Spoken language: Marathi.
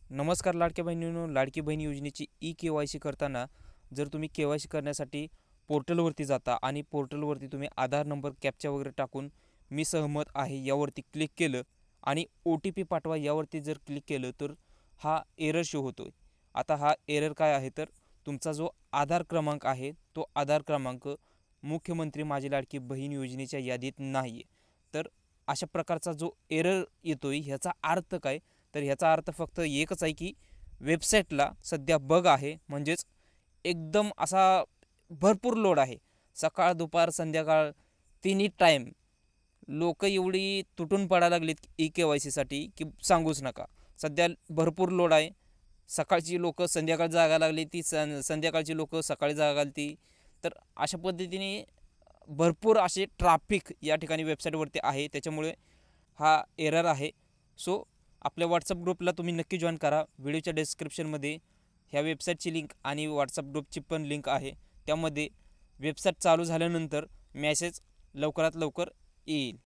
नमस्कार लाडक्या बहिणींनो, लाडकी बहीण योजनेची ई-के-वाय-सी करताना जर तुम्ही के-वाय-सी करण्यासाठी पोर्टलवरती जाता आणि पोर्टलवरती तुम्ही आधार नंबर कॅप्चा वगैरे टाकून मी सहमत आहे यावरती क्लिक केलं आणि ओ-टी-पी पाठवा यावरती जर क्लिक केलं तर हा एरर शो होतो. आता हा एरर काय आहे तर तुमचा जो आधार क्रमांक आहे तो आधार क्रमांक मुख्यमंत्री माझी लाडकी बहीण योजनेच्या यादीत नाही आहे. तर अशा प्रकारचा जो एरर येतोय ह्याचा अर्थ काय, तर ह्याचा अर्थ फक्त एकच आहे की वेबसाईटला सध्या बग आहे. म्हणजेच एकदम असा भरपूर लोड आहे. सकाळ दुपार संध्याकाळ तिन्ही टाईम लोक एवढी तुटून पडायला लागलीत ई-के-वाय-सीसाठी की सांगूच नका. सध्या भरपूर लोड आहे. सकाळची लोक संध्याकाळी जागा लागली ती संध्याकाळची लोक सकाळी जागा ती. तर अशा पद्धतीने भरपूर असे ट्रॅफिक या ठिकाणी वेबसाईटवरती आहे. त्याच्यामुळे हा एरर आहे. सो आपल्या व्हॉट्सअप ग्रुपला तुम्ही नक्की जॉईन करा. व्हिडिओच्या डिस्क्रिप्शनमध्ये ह्या वेबसाईटची लिंक आणि व्हॉट्सअप ग्रुपची पण लिंक आहे. त्यामध्ये वेबसाईट चालू झाल्यानंतर मेसेज लवकरात लवकर येईल.